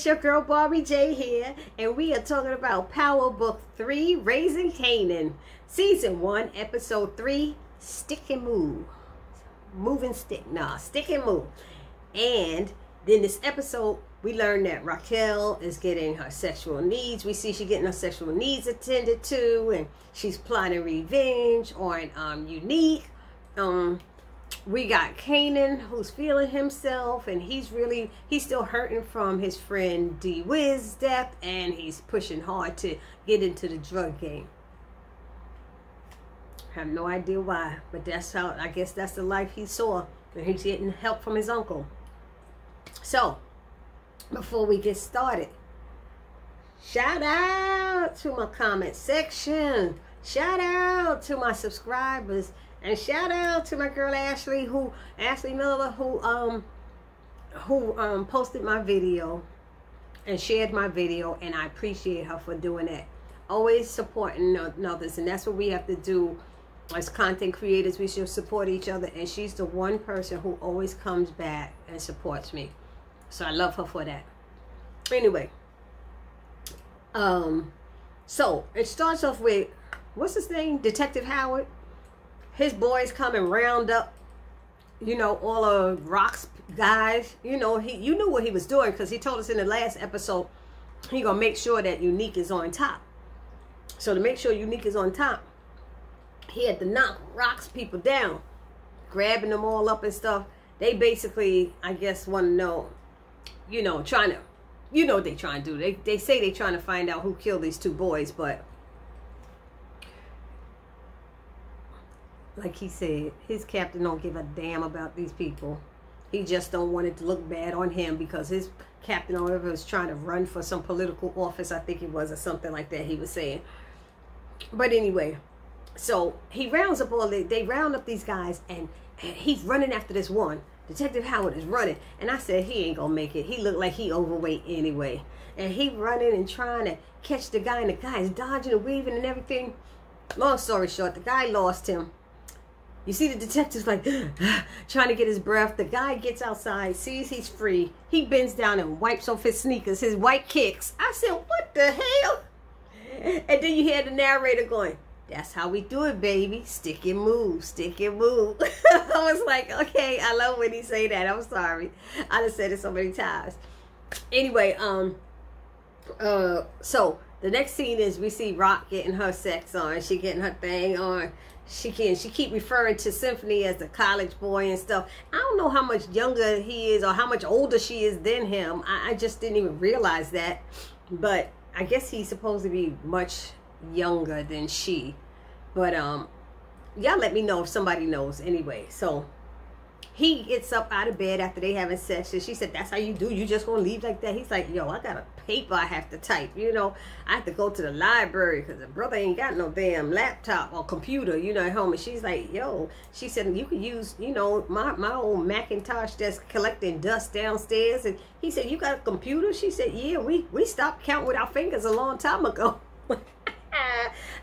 it's your girl Barbie J here, and we are talking about Power Book 3, Raising Kanan, Season 1, Episode 3, Stick and Move. Move and stick. Nah, stick and move. And then this episode, we learn that Raquel is getting her sexual needs. We see she getting her sexual needs attended to, and she's plotting revenge on Unique. We got Kanan, who's feeling himself, and he's still hurting from his friend D Wiz's death, and he's pushing hard to get into the drug game. Have no idea why, but that's how, I guess that's the life he saw, and he's getting help from his uncle. So, before we get started, shout out to my comment section, shout out to my subscribers, and shout out to my girl Ashley Miller, who posted my video and shared my video, and I appreciate her for doing that. Always supporting others, and that's what we have to do as content creators. We should support each other, and she's the one person who always comes back and supports me. So I love her for that. Anyway, so it starts off with, what's his name? Detective Howard. His boys come and round up, all of Rock's guys. You knew what he was doing, because he told us in the last episode he gonna make sure that Unique is on top. So to make sure Unique is on top, he had to knock Rock's people down, grabbing them all up and stuff. They basically, I guess, want to know, trying to, what they trying to do. They say they trying to find out who killed these two boys, but like he said, his captain don't give a damn about these people. He just don't want it to look bad on him, because his captain or whatever was trying to run for some political office, I think it was, or something like that he was saying. But anyway, so he rounds up they round up these guys, and he's running after this one. Detective Howard is running, and I said he ain't gonna make it. He looked like he overweight anyway, and he running and trying to catch the guy, and the guy is dodging and weaving and everything. Long story short, the guy lost him. You see the detective's like trying to get his breath. The guy gets outside, sees he's free. He bends down and wipes off his sneakers, his white kicks. I said, what the hell? And then you hear the narrator going, that's how we do it, baby. Stick and move, stick and move. I was like, okay, I love when he say that. I'm sorry. I done said it so many times. Anyway, so the next scene is we see Rock getting her sex on. She getting her thing on. She keep referring to Symphony as the college boy and stuff. I don't know how much younger he is or how much older she is than him. I just didn't even realize that. But I guess he's supposed to be much younger than she. But y'all let me know if somebody knows. Anyway, so he gets up out of bed after they having sex, and she said, that's how you do, you just gonna leave like that? He's like, yo, I got a paper I have to type, I have to go to the library because the brother ain't got no damn laptop or computer, at home. And she's like, yo, she said, you could use, my old Macintosh that's collecting dust downstairs. And he said, you got a computer? She said, yeah, we stopped counting with our fingers a long time ago.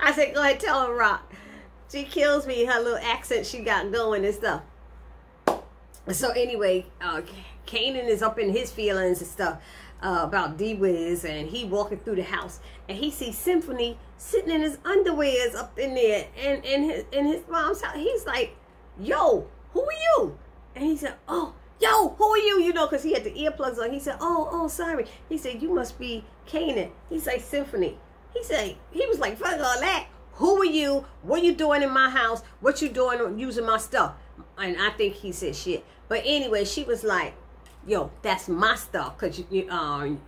I said, go ahead, tell her, Rock. She kills me, her little accent she got going and stuff. So anyway, Kanan is up in his feelings and stuff about D Wiz, and he walking through the house, and he sees Symphony sitting in his underwears up in there, and in his mom's house. He's like, yo, who are you? And he said, oh, yo, who are you? Because he had the earplugs on. He said, oh, sorry. He said, you must be Kanan. He's like, Symphony. He was like, fuck all that. Who are you? What you doing in my house? What you doing using my stuff? And I think he said shit. But anyway, she was like, yo, that's my stuff. Because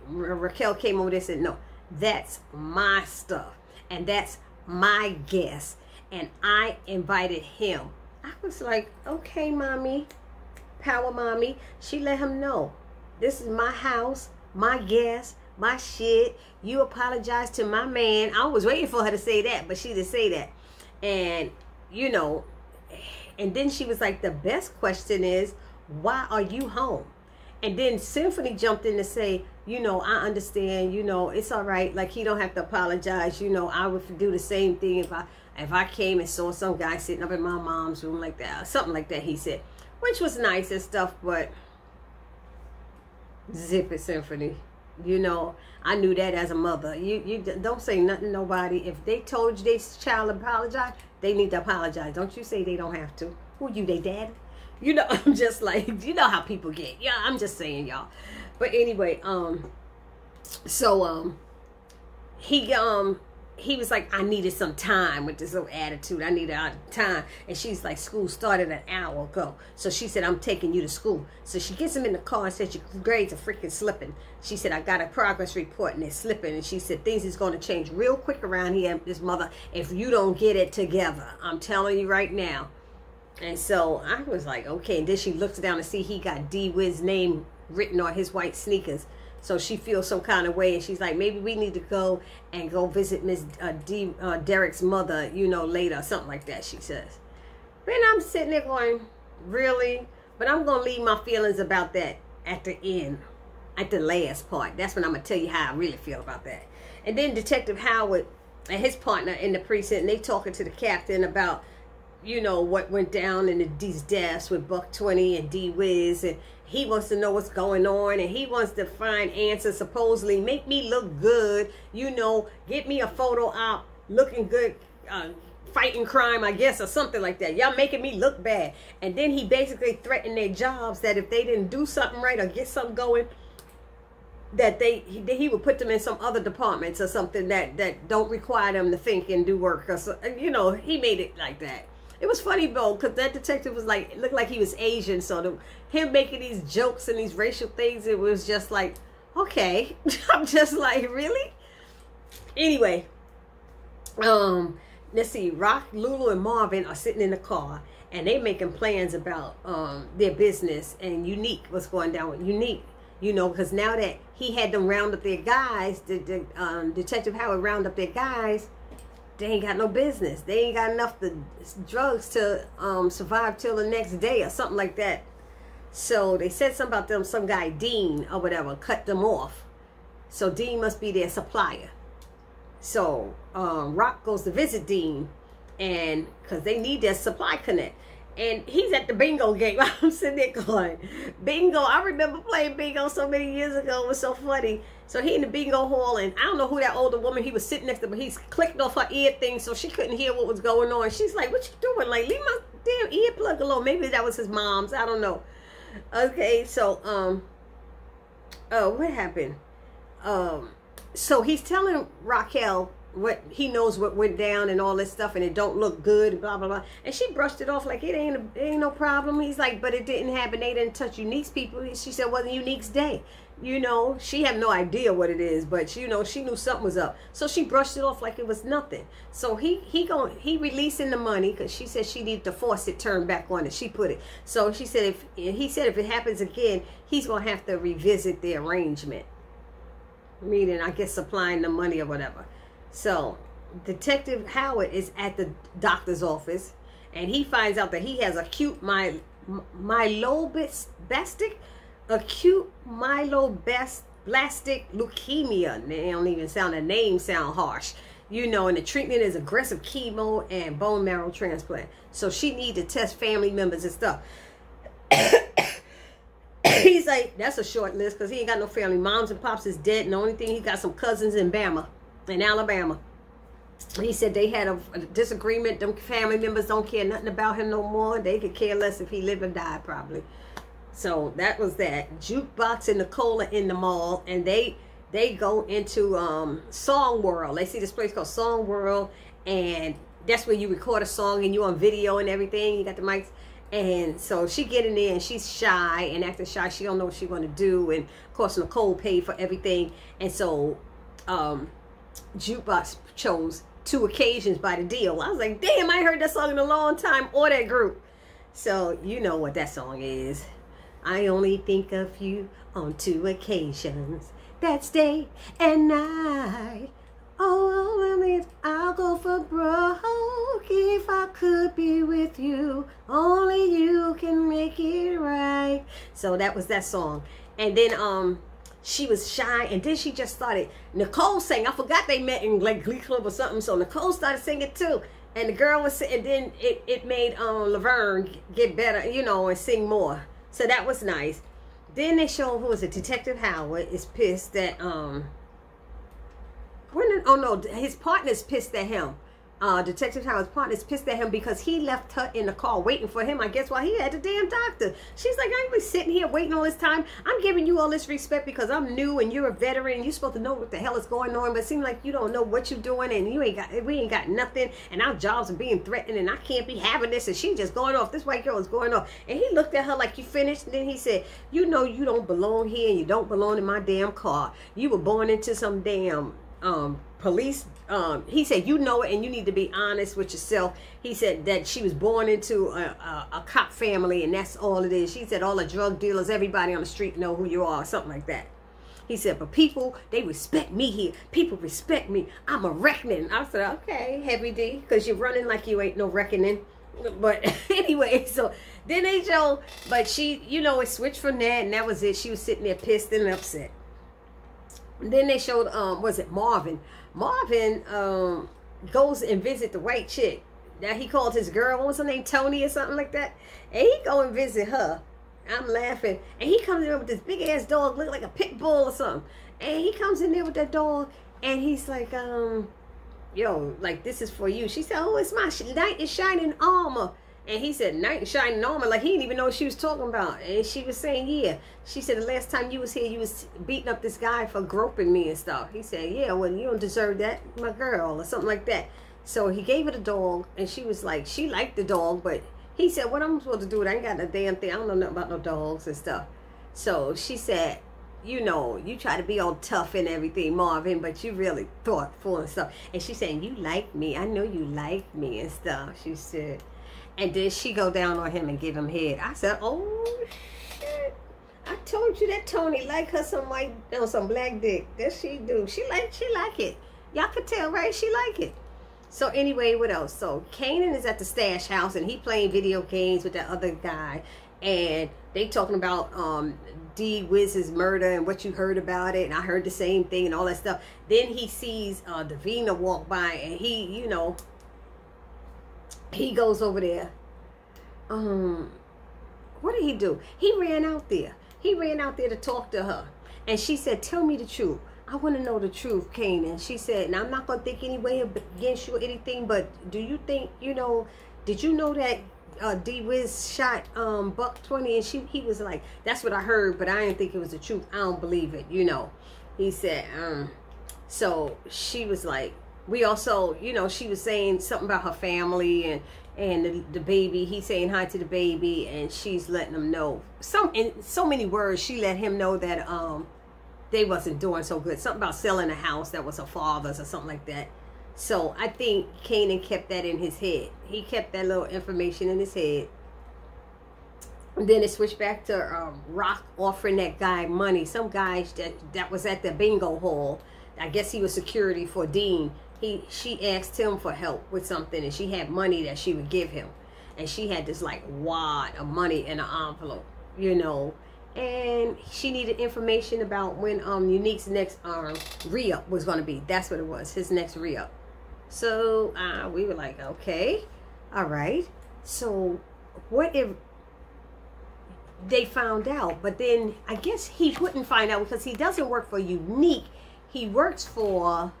Raquel came over there and said, no, that's my stuff. And that's my guest. And I invited him. I was like, okay, mommy. Power mommy. She let him know. This is my house, my guest, my shit. You apologize to my man. I was waiting for her to say that, but she didn't say that. And, and then she was like, the best question is, why are you home? And then Symphony jumped in to say, I understand, it's all right. Like, he don't have to apologize. I would do the same thing if I came and saw some guy sitting up in my mom's room like that, or something like that, he said, which was nice and stuff, but zip it, Symphony. You know, I knew that as a mother. You don't say nothing to nobody. If they told you their child apologize, they need to apologize. Don't you say they don't have to. Who you, they daddy? You know, I'm just like, you know how people get. Yeah, I'm just saying, y'all. But anyway, he was like, I needed some time with this little attitude. I needed time. And she's like, school started an hour ago. So she said, I'm taking you to school. So she gets him in the car and said, your grades are freaking slipping. She said, I got a progress report and it's slipping. And she said, things is going to change real quick around here, this mother, if you don't get it together. I'm telling you right now. And so I was like, okay. And then she looks down and see he got D-Wiz's name written on his white sneakers. So she feels some kind of way, and she's like, maybe we need to go visit Miss Derek's mother, you know, later, or something like that, she says. Then I'm sitting there going, really? But I'm going to leave my feelings about that at the end, at the last part. That's when I'm going to tell you how I really feel about that. And then Detective Howard and his partner in the precinct, and they talking to the captain about, you know, what went down in these deaths with Buck 20 and D-Wiz, and he wants to know what's going on, and he wants to find answers, supposedly make me look good, you know, get me a photo op looking good, fighting crime, I guess, or something like that. Y'all making me look bad. And then he basically threatened their jobs that if they didn't do something right or get something going, that he would put them in some other departments or something that don't require them to think and do work. Or so, you know, he made it like that. It was funny though, because that detective was like, it looked like he was Asian, so him making these jokes and these racial things, it was just like, okay. I'm just like, really? Anyway, let's see, Rock, Lulu, and Marvin are sitting in the car, and they making plans about their business, and Unique, what's going down with Unique, you know, because now that he had them round up their guys, Detective Howard round up their guys, they ain't got no business. They ain't got enough drugs to survive till the next day or something like that. So they said something about them, some guy, Dean or whatever, cut them off. So Dean must be their supplier. So Rock goes to visit Dean, and because they need their supply connect. And he's at the bingo game. I'm sitting there going, bingo. I remember playing bingo so many years ago. It was so funny. So he in the bingo hall, and I don't know who that older woman, he was sitting next to, but he's clicked off her ear thing so she couldn't hear what was going on. She's like, what you doing? Like, leave my damn earplug alone. Maybe that was his mom's. I don't know. Okay, so, what happened? So he's telling Raquel what he knows what went down and all this stuff, and it don't look good, blah blah blah, and she brushed it off like it ain't no problem. He's like, but it didn't happen, they didn't touch Unique's people. She said it wasn't Unique's day, you know. She had no idea what it is, but you know, she knew something was up, so she brushed it off like it was nothing. So he releasing the money, because she said she needed to force it turned back on it. She put it, so she said if it happens again, he's gonna have to revisit the arrangement, meaning I guess supplying the money or whatever. So Detective Howard is at the doctor's office, and he finds out that he has acute myelodysplastic leukemia. They don't even sound, the name sound harsh, you know, and the treatment is aggressive chemo and bone marrow transplant. So she needs to test family members and stuff. He's like, that's a short list, because he ain't got no family. Moms and pops is dead, and the only thing, he got some cousins in Alabama. He said they had a disagreement. Them family members don't care nothing about him no more. They could care less if he lived or died, probably. So that was that. Jukebox and Nicole are in the mall, and they go into Song World. They see this place called Song World, and that's where you record a song and you on video and everything. You got the mics. And so she get in there, and she's shy and acting shy. She don't know what she want to do. And of course Nicole paid for everything. And so Jukebox chose 2 occasions by the deal. I was like, damn, I ain't heard that song in a long time, or that group. So you know what that song is. I only think of you on 2 occasions. That's day and night. Oh, I'll go for broke if I could be with you. Only you can make it right. So that was that song. And then she was shy, and then she just started, Nicole sang. I forgot they met in like Glee Club or something, so Nicole started singing too, and the girl was, and then it made Laverne get better, you know, and sing more. So that was nice. Then they show, who is it? Detective Howard is pissed that oh no, his partner's pissed at him. Detective Howard's partner's pissed at him because he left her in the car waiting for him, I guess, while he had the damn doctor. She's like, I ain't been sitting here waiting all this time. I'm giving you all this respect because I'm new and you're a veteran and you're supposed to know what the hell is going on, but it seems like you don't know what you're doing and we ain't got nothing and our jobs are being threatened and I can't be having this, and she just going off. This white girl is going off. And he looked at her like, you finished? And then he said, you know you don't belong here and you don't belong in my damn car. You were born into some damn police. He said, you know it and you need to be honest with yourself. He said that she was born into a cop family and that's all it is. She said all the drug dealers, everybody on the street know who you are, something like that. He said, but people, they respect me here. People respect me. I'm a reckoning. I said, okay, Heavy D, because you're running like you ain't no reckoning. But anyway, so then they show, but she, you know, it switched from that and that was it. She was sitting there pissed and upset. Then they showed, was it Marvin? Marvin goes and visit the white chick. Now he called his girl, what was her name, Tony or something like that? And he go and visit her. I'm laughing. And he comes in there with this big ass dog, look like a pit bull or something. And he comes in there with that dog and he's like, yo, like this is for you. She said, oh, it's my knight in shining armor. And he said, knight in shining armor, like he didn't even know what she was talking about. And she was saying, yeah. She said, the last time you was here, you was beating up this guy for groping me and stuff. He said, yeah, well, you don't deserve that, my girl, or something like that. So he gave her the dog, and she was like, she liked the dog, but he said, what I'm supposed to do? I ain't got no damn thing. I don't know nothing about no dogs and stuff. So she said, you know, you try to be all tough and everything, Marvin, but you really thoughtful and stuff. And she saying, you like me. I know you like me and stuff, she said. And then she go down on him and give him head. I said, oh, shit. I told you that Tony like her some white, some black dick. That she do. She like it. Y'all could tell, right? She like it. So anyway, what else? So Kanan is at the stash house and he playing video games with that other guy. And they talking about D Wiz's murder and what you heard about it. And I heard the same thing and all that stuff. Then he sees Davina walk by and he, you know, he goes over there. What did he do? He ran out there. He ran out there to talk to her. And she said, tell me the truth. I want to know the truth, Kanan. She said, now I'm not going to think any way against you or anything, but do you think, you know, did you know that D-Wiz shot Buck 20? And he was like, that's what I heard, but I didn't think it was the truth. I don't believe it, you know. He said, so she was like, we also, you know, she was saying something about her family and the baby. He's saying hi to the baby, and she's letting him know. In so many words, she let him know that they wasn't doing so good. Something about selling a house that was her father's or something like that. So I think Kanan kept that in his head. He kept that little information in his head. And then it switched back to Rock offering that guy money. Some guy that was at the bingo hall. I guess he was security for Dean. She asked him for help with something, and she had money that she would give him. And she had this like wad of money in an envelope, you know. And she needed information about when Unique's next re-up was going to be. That's what it was, his next re-up. So we were like, okay, all right. So what if they found out? But then I guess he wouldn't find out because he doesn't work for Unique. He works for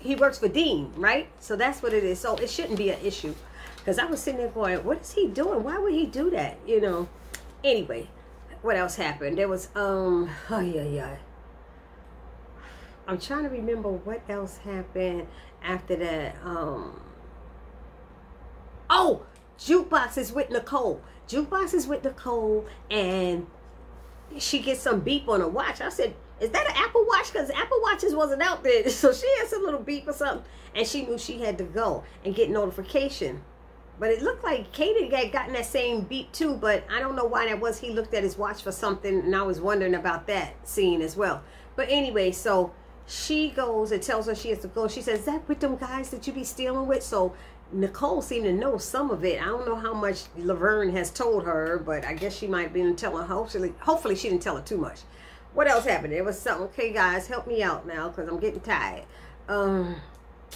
Dean, right? So that's what it is. So it shouldn't be an issue. Because I was sitting there going, what is he doing? Why would he do that? You know. Anyway, what else happened? There was I'm trying to remember what else happened after that. Oh, Jukebox is with Nicole. Jukebox is with Nicole, and she gets some beep on her watch. I said, is that an Apple Watch? Because Apple Watches wasn't out there. So she had some little beep or something. And she knew she had to go and get notification. But it looked like Kanan had gotten that same beep too. But I don't know why that was. He looked at his watch for something. And I was wondering about that scene as well. But anyway, so she goes and tells her she has to go. She says, is that with them guys that you be stealing with? So Nicole seemed to know some of it. I don't know how much Laverne has told her. But I guess she might have been telling her. Hopefully she didn't tell her too much. What else happened? There was something. Okay, guys, help me out now because I'm getting tired.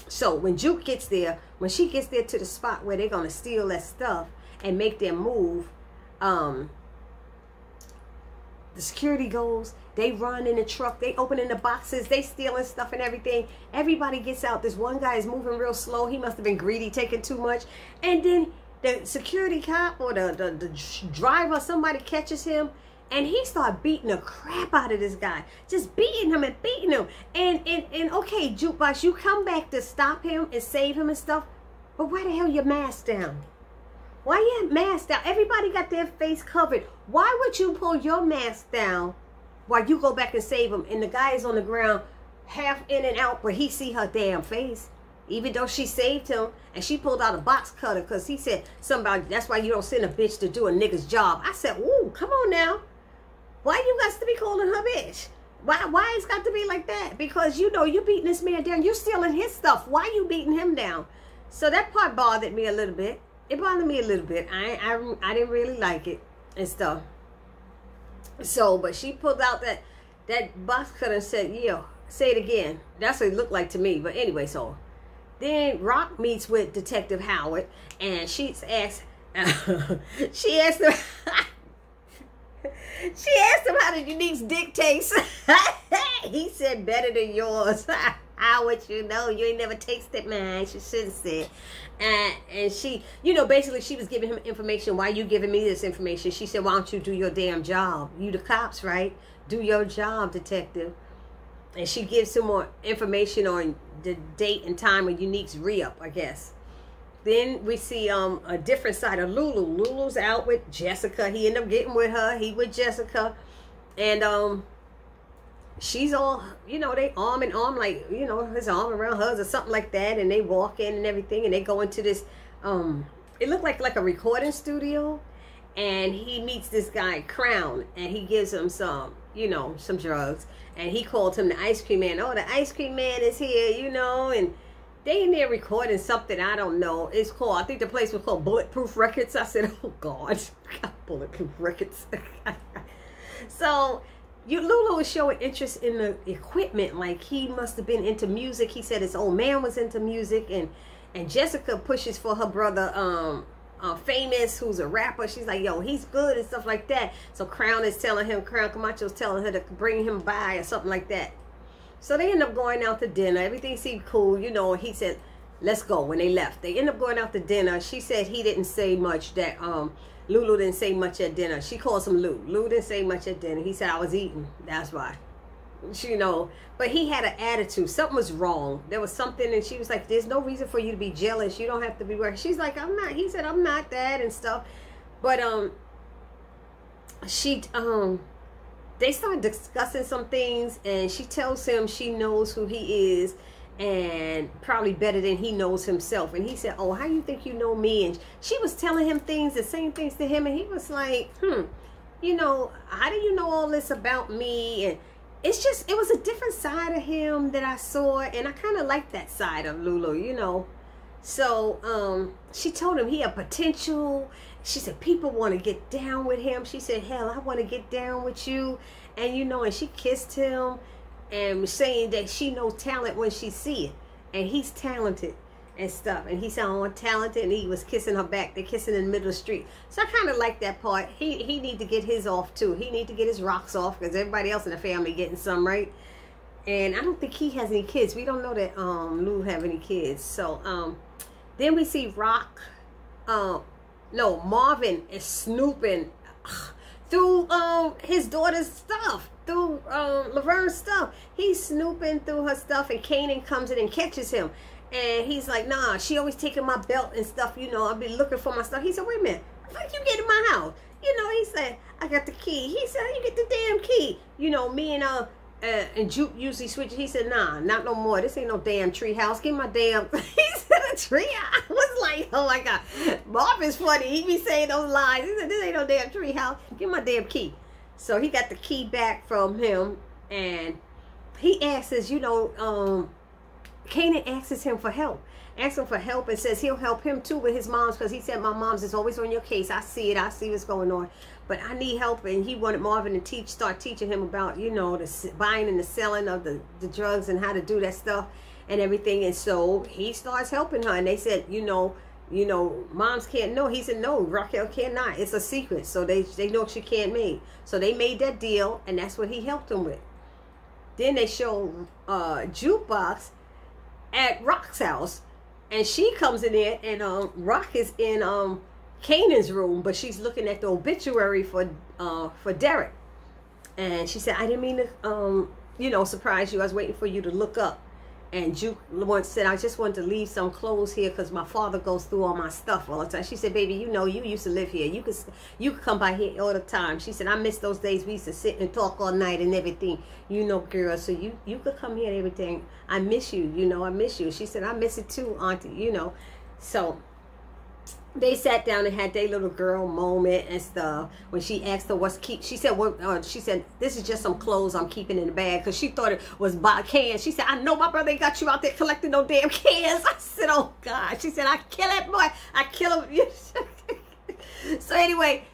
So when Juke gets there, when she gets there to the spot where they're going to steal that stuff and make their move, the security goes. They run in the truck. They opening the boxes. They stealing stuff and everything. Everybody gets out. This one guy is moving real slow. He must have been greedy, taking too much. And then the security cop or the driver, somebody catches him. And he started beating the crap out of this guy. Just beating him and beating him. And okay, Jukebox, you come back to stop him and save him and stuff. But why the hell your mask down? Why you mask down? Everybody got their face covered. Why would you pull your mask down while you go back and save him? And the guy is on the ground, half in and out, but he see her damn face. Even though she saved him, and she pulled out a box cutter because he said something about, that's why you don't send a bitch to do a nigga's job. I said, ooh, come on now. Why you got to be calling her bitch? Why it's got to be like that? Because you know you beating this man down. You're stealing his stuff. Why you beating him down? So that part bothered me a little bit. It bothered me a little bit. I didn't really like it and stuff. So, but she pulled out that box cutter and said, yeah, say it again. That's what it looked like to me. But anyway, so then Rock meets with Detective Howard, and she asked she asked him she asked him how the Unique's dick tastes. He said better than yours. How would you know? You ain't never tasted mine. She should have said. And she, you know, basically she was giving him information. Why you giving me this information? She said, why don't you do your damn job? You the cops, right? Do your job, detective. And she gives him more information on the date and time of Unique's re-up, I guess. Then we see a different side of Lulu. Lulu's out with Jessica. He ended up getting with her. He with Jessica. And she's all, you know, they arm in arm, like, you know, his arm around hers or something like that. And they walk in and everything. And they go into this, it looked like a recording studio. And he meets this guy, Crown. And he gives him some, you know, some drugs. And he called him the ice cream man. Oh, the ice cream man is here, you know. And they in there recording something, I don't know. It's called, I think the place was called Bulletproof Records. I said, oh God, Bulletproof Records. So Lulu was showing interest in the equipment, like he must have been into music. He said his old man was into music, and Jessica pushes for her brother, Famous, who's a rapper. She's like, yo, he's good and stuff like that. So Crown is telling him, Crown Camacho's telling her to bring him by or something like that. So they end up going out to dinner. Everything seemed cool, you know. He said, let's go, when they left. They end up going out to dinner. She said he didn't say much, that Lulu didn't say much at dinner. She calls him Lou. Lou didn't say much at dinner. He said, I was eating. That's why. You know, but he had an attitude. Something was wrong. There was something, and she was like, there's no reason for you to be jealous. You don't have to be worried. She's like, I'm not. He said, I'm not that and stuff. But they start discussing some things, and she tells him she knows who he is, and probably better than he knows himself. And he said, oh, how you think you know me? And she was telling him things, the same things to him, and he was like, you know, how do you know all this about me? And it's just, it was a different side of him that I saw, and I kind of like that side of Lulu, you know. So she told him he had potential. She said people want to get down with him. She said, hell, I want to get down with you. And you know, and she kissed him and saying that she knows talent when she see it, and he's talented and stuff. And he said, oh, I'm talented, and he was kissing her back. They're kissing in the middle of the street. So I kind of like that part. He need to get his off too. He need to get his rocks off, because everybody else in the family getting some, right? And I don't think he has any kids. We don't know that Lou have any kids. So then we see Rock, no, Marvin is snooping through his daughter's stuff, through Laverne's stuff. He's snooping through her stuff, and Kanan comes in and catches him. And he's like, nah, she always taking my belt and stuff, you know, I'll be looking for my stuff. He said, wait a minute, how the fuck you get in my house? You know, he said, I got the key. He said, how you get the damn key? You know, me and Juke usually switch. He said, nah, not no more. This ain't no damn tree house. Give me my damn, he said a tree house. I was like, oh my God. Marvin's funny. He be saying those lines. He said, this ain't no damn tree house. Give me my damn key. So he got the key back from him, and he asks, you know, Kanan asks him for help. Asks him for help and says he'll help him too with his mom's, because he said, my mom's is always on your case. I see it. I see what's going on. But I need help. And he wanted Marvin to start teaching him about, you know, the buying and the selling of the drugs and how to do that stuff and everything. And so he starts helping her. And they said, you know, You know, moms can't know. He said, no, Raquel cannot. It's a secret. So they know she can't make. So they made that deal, and that's what he helped them with. Then they show Jukebox at Rock's house. And she comes in there, and Rock is in Kanan's room, but she's looking at the obituary for Derek. And she said, I didn't mean to, you know, surprise you. I was waiting for you to look up. And Juke once said, I just wanted to leave some clothes here because my father goes through all my stuff all the time. She said, baby, you know, you used to live here. You could come by here all the time. She said, I miss those days we used to sit and talk all night and everything. You know, girl, so you could come here and everything. I miss you, you know, I miss you. She said, I miss it too, auntie, you know. So they sat down and had their little girl moment and stuff. When she asked her what's keep, she said, "What?" She said, "This is just some clothes I'm keeping in the bag," because she thought it was by cans. She said, "I know my brother ain't got you out there collecting no damn cans." I said, "Oh God!" She said, "I kill that boy. I kill him." So anyway,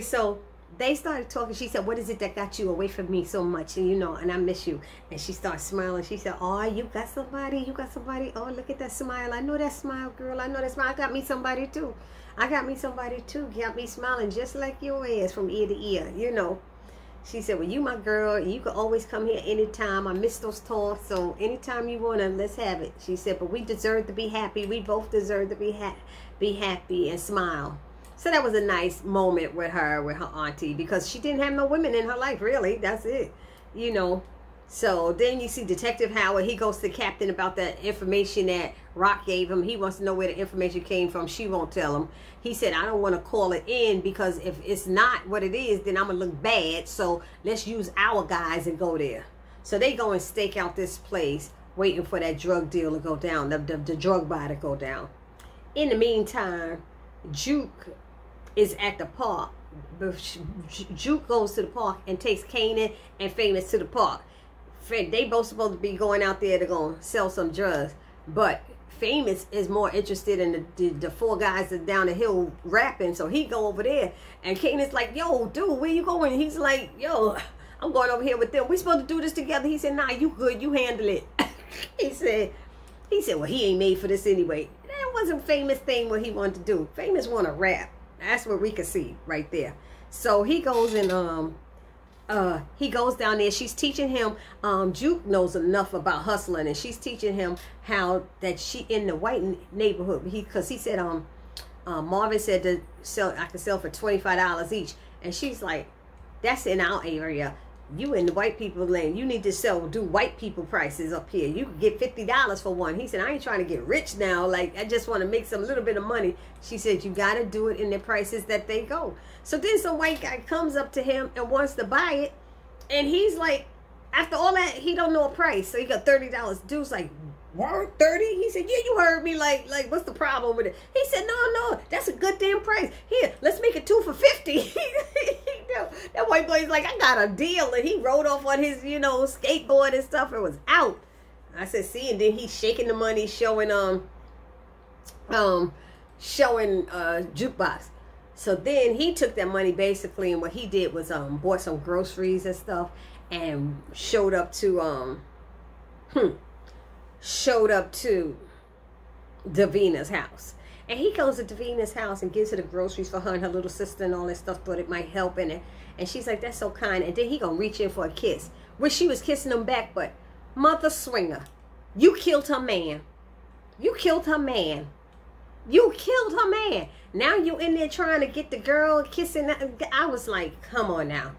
so they started talking. She said, "What is it that got you away from me so much? And you know, and I miss you." And she started smiling. She said, "Oh, you got somebody? You got somebody? Oh, look at that smile. I know that smile, girl. I know that smile. I got me somebody too. I got me somebody too. Got me smiling just like your ass from ear to ear, you know." She said, "Well, you my girl. You can always come here anytime. I miss those talks. So anytime you want to, let's have it." She said, "But we deserve to be happy. We both deserve to be happy and smile." So that was a nice moment with her auntie, because she didn't have no women in her life, really. That's it, you know. So then you see Detective Howard. He goes to the captain about that information that Rock gave him. He wants to know where the information came from. She won't tell him. He said, "I don't want to call it in because if it's not what it is, then I'm going to look bad. So let's use our guys and go there." So they go and stake out this place, waiting for that drug deal to go down, the drug buy to go down. In the meantime, Juke is at the park. Juke goes to the park and takes Kanan and Famous to the park. They both supposed to be going out there to go sell some drugs, but Famous is more interested in the four guys that down the hill rapping, so he go over there, and Kanan's like, "Yo, dude, where you going?" He's like, "Yo, I'm going over here with them. We supposed to do this together." He said, "Nah, you good, you handle it." he said, "Well, he ain't made for this anyway." That wasn't Famous thing what he wanted to do. Famous want to rap. That's what we can see right there. So he goes and he goes down there. She's teaching him. Juke knows enough about hustling, and she's teaching him how that she in the white neighborhood. Because he said Marvin said to sell. I could sell for $25 each, and she's like, "That's in our area. You in the white people lane. You need to do white people prices up here. You could get $50 for one." He said, "I ain't trying to get rich now. Like, I just want to make some little bit of money." She said, "You got to do it in the prices that they go." So then some white guy comes up to him and wants to buy it. And he's like, after all that, he don't know a price. So he got $30. Dude's like, "What, 30? He said, "Yeah, you heard me. Like, what's the problem with it?" He said, No, that's a good damn price. Here, let's make it 2 for $50. That white boy's like, "I got a deal." And he rode off on his, you know, skateboard and stuff. It was out. I said, "See," and then he's shaking the money, showing Jukebox. So then he took that money basically, and what he did was bought some groceries and stuff, and showed up to Davina's house. And he goes to Davina's house and gives her the groceries for her and her little sister and all that stuff. Thought it might help in it. And she's like, "That's so kind." And then he gonna reach in for a kiss, which she was kissing him back. But mother swinger, you killed her man. You killed her man. You killed her man. Now you in there trying to get the girl kissing. I was like, come on now.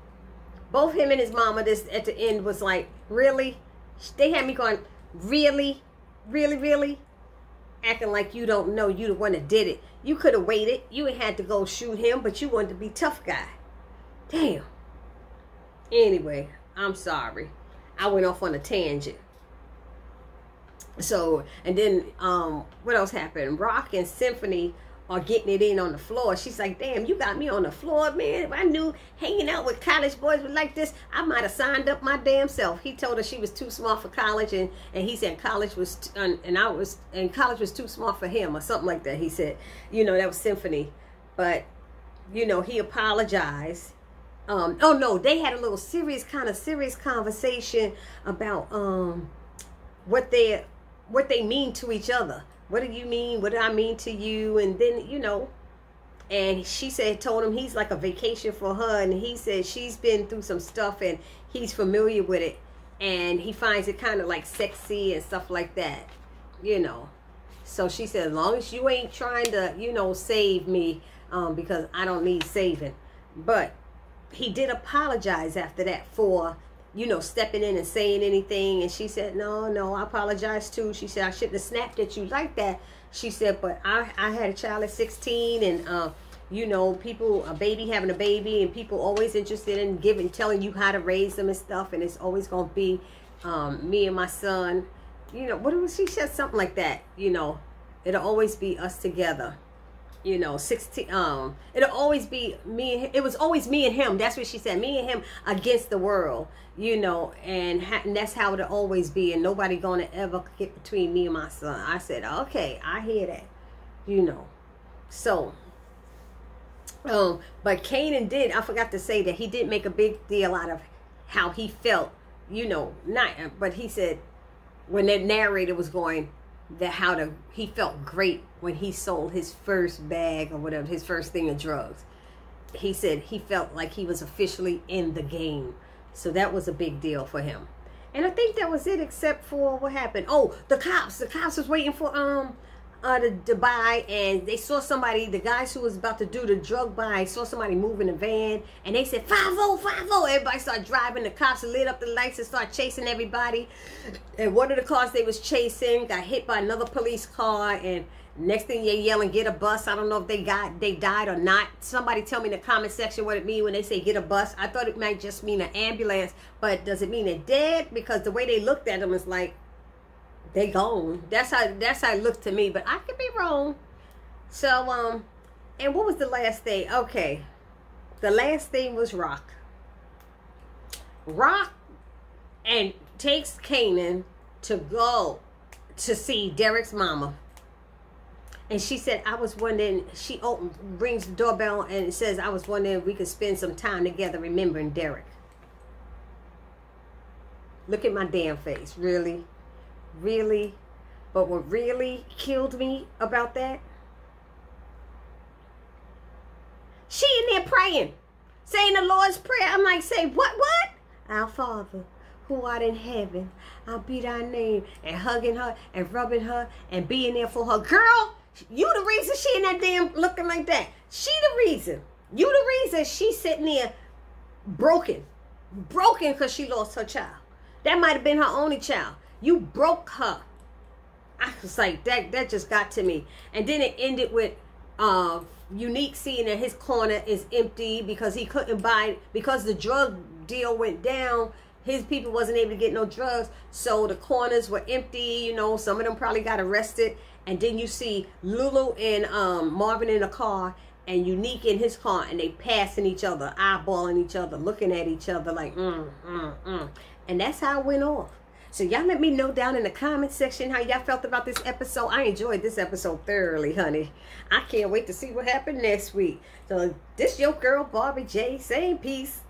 Both him and his mama this at the end was like, really? They had me going, really? Really, really? Acting like you don't know you the one that did it. You could have waited. You ain't had to go shoot him, but you wanted to be tough guy. Damn. Anyway, I'm sorry. I went off on a tangent. So, and then what else happened? Rock and Symphony are getting it in on the floor. She's like, "Damn, you got me on the floor, man. If I knew hanging out with college boys was like this, I might have signed up my damn self." He told her she was too smart for college, and he said college was college was too smart for him, or something like that. He said, you know, that was Symphony. But you know, he apologized. Oh no, they had a little serious conversation about what they mean to each other. what do you mean? What did I mean to you? And then, you know, and she said, told him he's like a vacation for her. And he said she's been through some stuff and he's familiar with it. And he finds it kind of like sexy and stuff like that, you know. So she said, as long as you ain't trying to, you know, save me, because I don't need saving. But he did apologize after that for, you know, stepping in and saying anything. And she said, no, I apologize too. She said, I shouldn't have snapped at you like that. She said, but I had a child at 16 and, you know, people, a baby having a baby, and people always interested in telling you how to raise them and stuff. And it's always going to be me and my son. You know, what was she said? Something like that. You know, it'll always be us together. You know, 16. It'll always be me. It was always me and him. That's what she said. Me and him against the world. You know, and that's how it'll always be. And nobody gonna ever get between me and my son. I said, okay, I hear that. You know, so. But Kanan did. I forgot to say that he did make a big deal out of how he felt. You know, but he said when that narrator was going, that he felt great when he sold his first bag or whatever, his first thing of drugs. He said he felt like he was officially in the game. So that was a big deal for him. And I think that was it, except for what happened. Oh, the cops was waiting for to buy, and they saw somebody, the guys who was about to do the drug buy, saw somebody moving a van, and they said 50, 50. Everybody started driving. The cops lit up the lights and started chasing everybody. And one of the cars they was chasing got hit by another police car, and next thing you're yelling, get a bus. I don't know if they died or not. Somebody tell me in the comment section what it means when they say get a bus. I thought it might just mean an ambulance, but does it mean they're dead? Because the way they looked at them is like, they gone. That's how it looked to me, but I could be wrong. So, and what was the last thing? Okay. The last thing was Rock. Rock and takes Kanan to go to see Derek's mama. And she said, I was wondering, she rings the doorbell and it says, I was wondering if we could spend some time together remembering Derek. Look at my damn face. Really? Really? But what really killed me about that, she in there praying, saying the Lord's Prayer. I'm like, say what? Our Father who art in heaven, I'll be thy name, and hugging her and rubbing her and being there for her. Girl, you the reason she in that damn looking like that. She the reason. You the reason she's sitting there broken because she lost her child. That might have been her only child. You broke her. I was like, that just got to me. And then it ended with Unique seeing that his corner is empty because he couldn't buy, because the drug deal went down. His people wasn't able to get no drugs. So the corners were empty. You know, some of them probably got arrested. And then you see Lulu and Marvin in a car and Unique in his car. And they passing each other, eyeballing each other, looking at each other like, And that's how it went off. So y'all let me know down in the comment section how y'all felt about this episode. I enjoyed this episode thoroughly, honey. I can't wait to see what happened next week. So this your girl, Barbie J, saying peace.